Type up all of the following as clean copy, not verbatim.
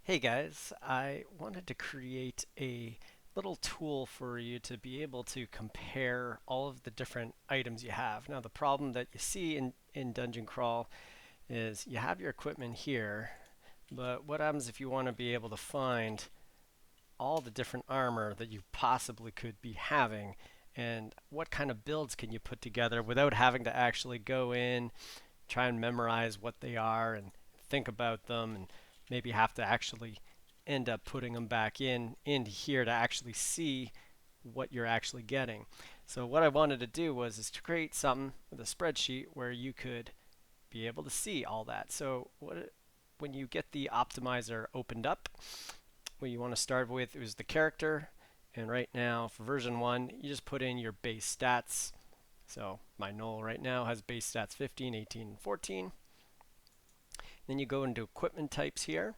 Hey guys, I wanted to create a little tool for you to be able to compare all of the different items you have. Now the problem that you see in Dungeon Crawl is you have your equipment here, but what happens if you want to be able to find all the different armor that you possibly could be having, and what kind of builds can you put together without having to actually go in, try and memorize what they are and think about them, and maybe have to actually end up putting them back into here to actually see what you're actually getting. So what I wanted to do was to create something with a spreadsheet where you could be able to see all that. So when you get the optimizer opened up, what you want to start with is the character. And right now for version 1, you just put in your base stats. So my null right now has base stats 15, 18, and 14. Then you go into equipment types here.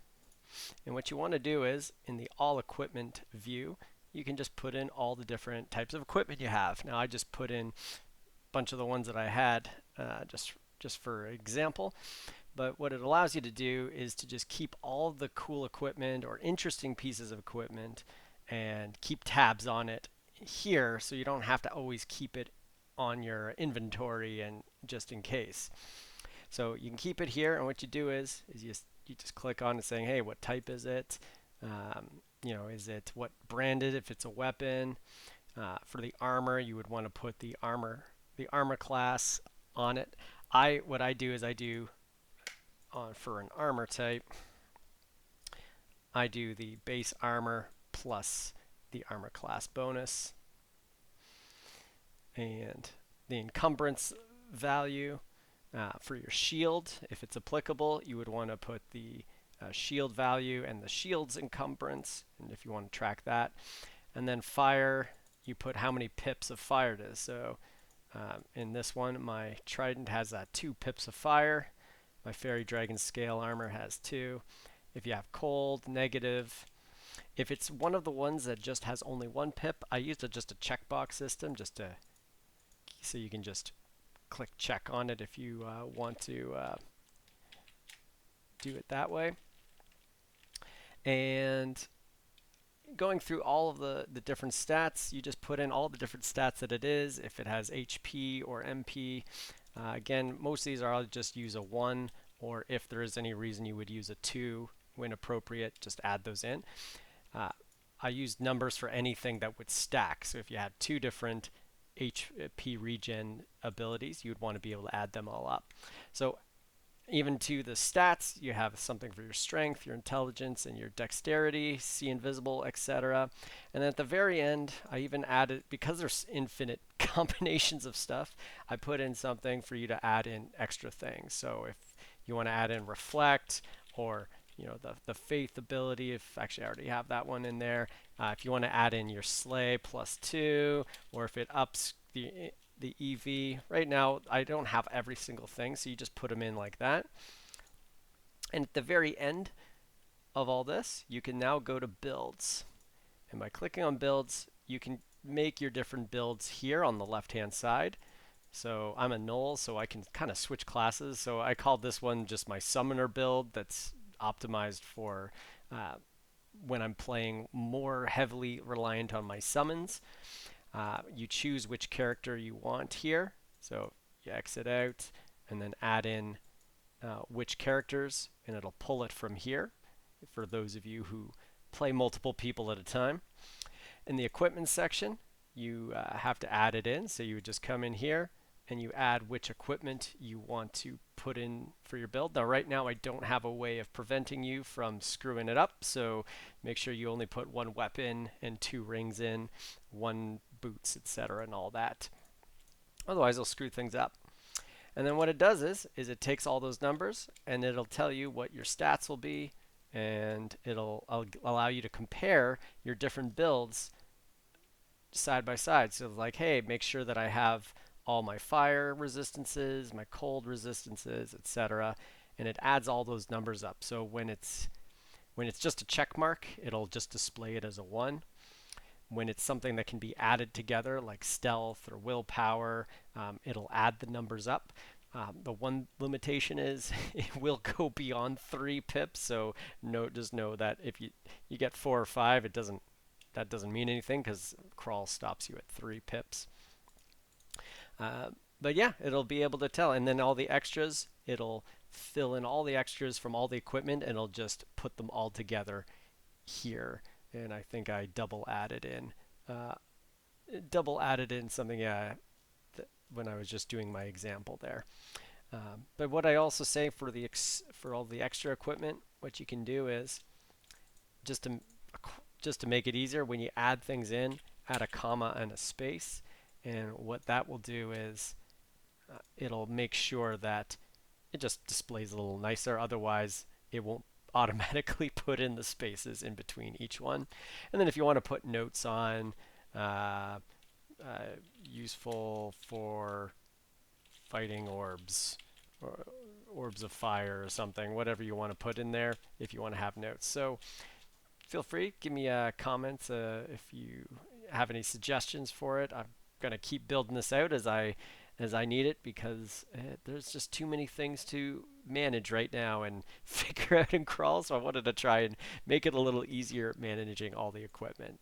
And what you want to do is in the all equipment view, you can just put in all the different types of equipment you have. Now I just put in a bunch of the ones that I had just for example. But what it allows you to do is to just keep all the cool equipment or interesting pieces of equipment and keep tabs on it here so you don't have to always keep it on your inventory and just in case. So you can keep it here, and what you do is you just click on it saying, hey, what type is it? Is it what branded if it's a weapon? For the armor, you would want to put the armor class on it. What I do is I do for an armor type, I do the base armor plus the armor class bonus, and the encumbrance value. For your shield, if it's applicable, you would want to put the shield value and the shield's encumbrance, and if you want to track that. And then fire, you put how many pips of fire it is. So in this one, my trident has 2 pips of fire. My fairy dragon scale armor has 2. If you have cold, negative. If it's one of the ones that just has only 1 pip, I used just a checkbox system so you can just click check on it if you want to do it that way. And going through all of the different stats, you just put in all the different stats that it is, if it has HP or MP. Again, most of these are, I'll just use a 1, or if there is any reason you would use a 2 when appropriate, just add those in. I used numbers for anything that would stack. So if you had 2 different HP regen abilities, you'd want to be able to add them all up. So even to the stats, you have something for your strength, your intelligence, and your dexterity, see invisible, etc. And then at the very end, I even added, because there's infinite combinations of stuff, I put in something for you to add in extra things. So if you want to add in reflect, or the faith ability, if actually I already have that one in there. If you want to add in your slay +2, or if it ups the EV. Right now, I don't have every single thing, so you just put them in like that. And at the very end of all this, you can now go to builds. And by clicking on builds, you can make your different builds here on the left-hand side. So I'm a null, so I can kind of switch classes. So I called this one just my summoner build that's optimized for when I'm playing more heavily reliant on my summons. You choose which character you want here. So you exit out and then add in which characters, and it'll pull it from here for those of you who play multiple people at a time. In the equipment section, you have to add it in. So you would just come in here and you add which equipment you want to put in for your build. Now right now I don't have a way of preventing you from screwing it up, so make sure you only put 1 weapon and 2 rings in, 1 boots, etc. and all that. Otherwise it'll screw things up. And then what it does is it takes all those numbers and it'll tell you what your stats will be, and it'll allow you to compare your different builds side by side. So like, hey, make sure that I have all my fire resistances, my cold resistances, etc. And it adds all those numbers up. So when it's just a check mark, it'll just display it as a 1. When it's something that can be added together, like stealth or willpower, it'll add the numbers up. The one limitation is it will go beyond 3 pips. So just know that if you get 4 or 5, that doesn't mean anything because crawl stops you at 3 pips. But yeah, it'll be able to tell, and then all the extras, it'll fill in all the extras from all the equipment, and it'll just put them all together here. And I think I uh, double added in something when I was just doing my example there. But what I also say for for all the extra equipment, what you can do is just to just to make it easier when you add things in, add a comma and a space, and what that will do is it'll make sure that it just displays a little nicer. Otherwise, it won't automatically put in the spaces in between each one. And then if you want to put notes on, uh, useful for fighting orbs or orbs of fire or something, whatever you want to put in there if you want to have notes. So feel free, give me a comment if you have any suggestions for it. I'm going to keep building this out as I need it because there's just too many things to manage right now and figure out in crawl. So I wanted to try and make it a little easier managing all the equipment.